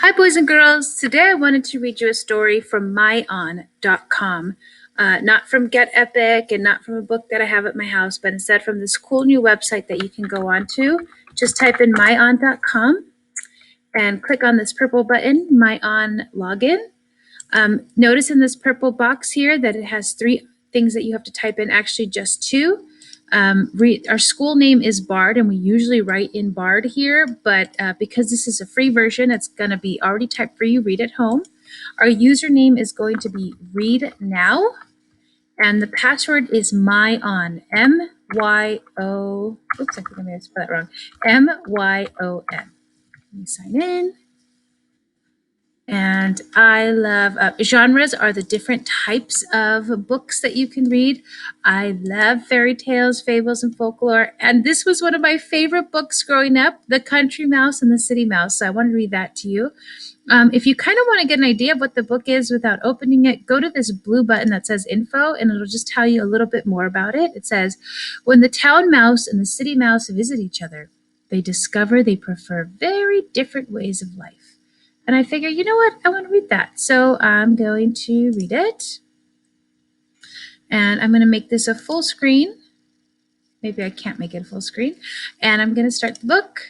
Hi, boys and girls. Today I wanted to read you a story from myon.com. Not from Get Epic and not from a book that I have at my house, but instead from this cool new website that you can go on to. Just type in myon.com and click on this purple button, Myon Login. Notice in this purple box here that it has 3 things that you have to type in, actually just 2. Our school name is Bard, and we usually write in Bard here, but because this is a free version, it's going to be already typed for you. Read at home. Our username is going to be Read Now, and the password is MYON, M-Y-O, oops, I think I may have spelled that wrong, M-Y-O-N. Let me sign in. And I love genres are the different types of books that you can read. I love fairy tales, fables, and folklore. And this was one of my favorite books growing up, The Country Mouse and the City Mouse. So I want to read that to you. If you kind of want to get an idea of what the book is without opening it, go to this blue button that says info, and it'll just tell you a little bit more about it. It says, when the town mouse and the city mouse visit each other, they discover they prefer very different ways of life. And I figure, you know what? I want to read that. So I'm going to read it. And I'm going to make this a full screen. Maybe I can't make it a full screen. And I'm going to start the book.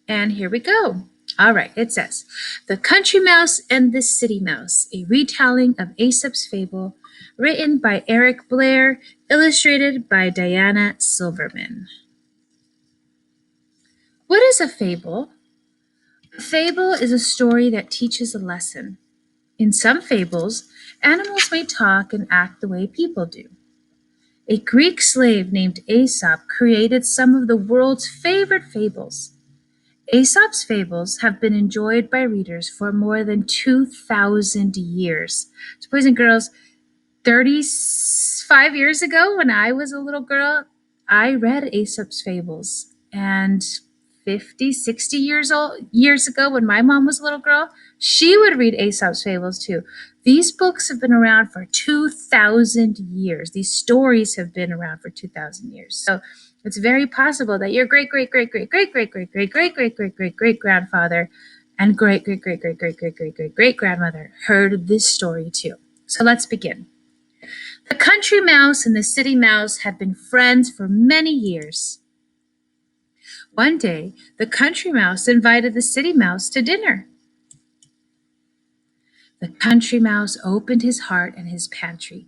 And here we go. All right, it says, The Country Mouse and the City Mouse, a retelling of Aesop's Fable, written by Eric Blair, illustrated by Diana Silverman. What is a fable? A fable is a story that teaches a lesson. In some fables, animals may talk and act the way people do. A Greek slave named Aesop created some of the world's favorite fables. Aesop's fables have been enjoyed by readers for more than 2,000 years. So, boys and girls, 35 years ago when I was a little girl, I read Aesop's fables. And 50, 60 years ago when my mom was a little girl, she would read Aesop's fables too. These books have been around for 2,000 years. These stories have been around for 2,000 years. So it's very possible that your great grandfather and great grandmother heard this story too. So let's begin. The country mouse and the city mouse had been friends for many years. One day, the country mouse invited the city mouse to dinner. The country mouse opened his heart and his pantry.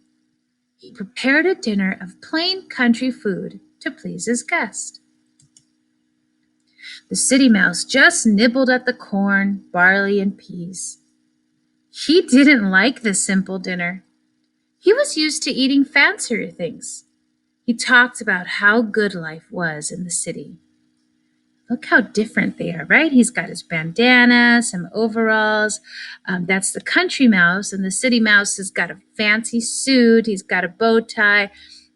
He prepared a dinner of plain country food to please his guest. The city mouse just nibbled at the corn, barley, and peas. He didn't like this simple dinner. He was used to eating fancier things. He talked about how good life was in the city. Look how different they are, right? He's got his bandana, some overalls. That's the country mouse, and the city mouse has got a fancy suit. He's got a bow tie,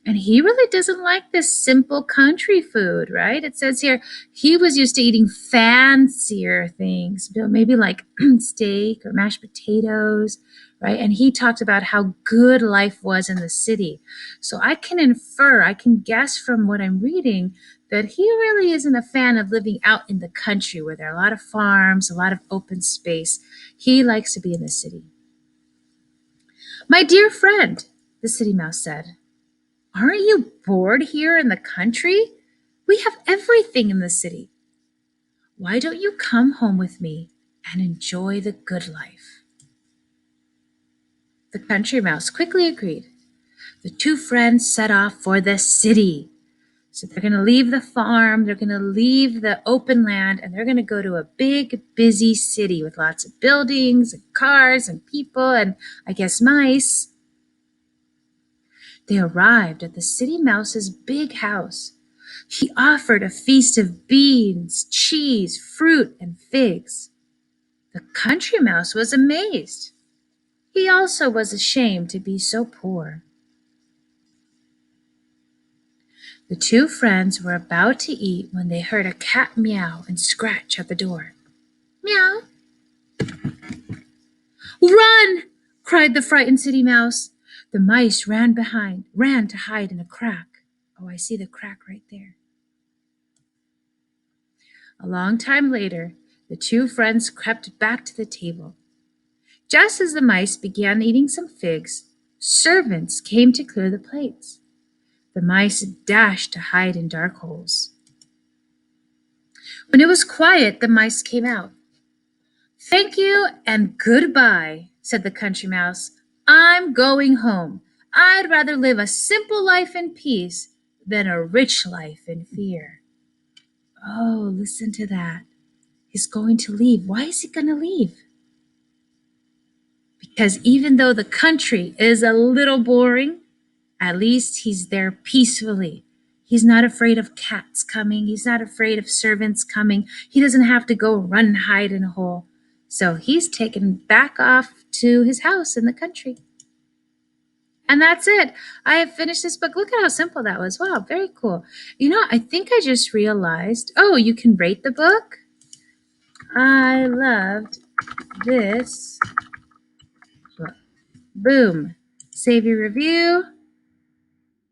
and he really doesn't like this simple country food, right? It says here he was used to eating fancier things, maybe like steak or mashed potatoes, right? And he talked about how good life was in the city. So I can guess from what I'm reading that he really isn't a fan of living out in the country where there are a lot of farms, a lot of open space. He likes to be in the city. My dear friend, the city mouse said, aren't you bored here in the country? We have everything in the city. Why don't you come home with me and enjoy the good life? The country mouse quickly agreed. The 2 friends set off for the city. So they're going to leave the farm, they're going to leave the open land, and they're going to go to a big, busy city with lots of buildings and cars and people and, I guess, mice. They arrived at the city mouse's big house. He offered a feast of beans, cheese, fruit, and figs. The country mouse was amazed. He also was ashamed to be so poor. The 2 friends were about to eat when they heard a cat meow and scratch at the door. Meow. Run! Cried the frightened city mouse. The mice ran to hide in a crack. Oh, I see the crack right there. A long time later, The two friends crept back to the table. Just as the mice began eating some figs, servants came to clear the plates. The mice dashed to hide in dark holes. When it was quiet, the mice came out. "Thank you and goodbye," said the country mouse. "I'm going home. I'd rather live a simple life in peace than a rich life in fear." Oh, listen to that. He's going to leave. Why is he going to leave? Because even though the country is a little boring, at least he's there peacefully. He's not afraid of cats coming. He's not afraid of servants coming. He doesn't have to go run and hide in a hole. So he's taken back off to his house in the country. And that's it. I have finished this book. Look at how simple that was. Wow, very cool. You know, I think I just realized, oh, you can rate the book. I loved this book. Boom. Save your review.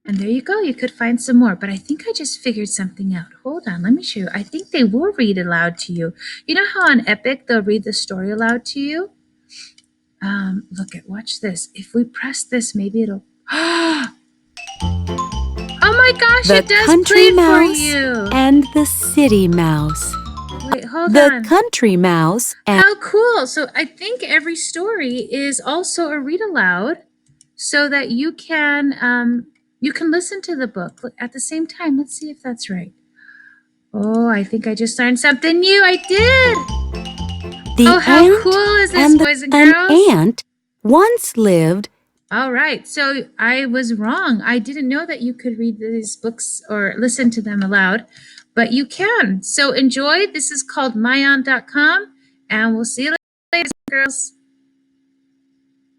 And there you go. You could find some more. But I think I just figured something out. Hold on. Let me show you. I think they will read aloud to you. You know how on Epic they'll read the story aloud to you? Watch this. If we press this, maybe it'll... Oh my gosh, The it does Country play for Mouse you. and the City Mouse. Wait, hold The on. Country Mouse and How cool. So I think every story is also a read aloud so that you can listen to the book at the same time. Let's see if that's right. Oh, I think I just learned something new. I did. the how ant cool is this, and boys and an girls? ant once lived. All right, so I was wrong. I didn't know that you could read these books or listen to them aloud, but you can. So enjoy. This is called myaunt.com, and we'll see you later, girls.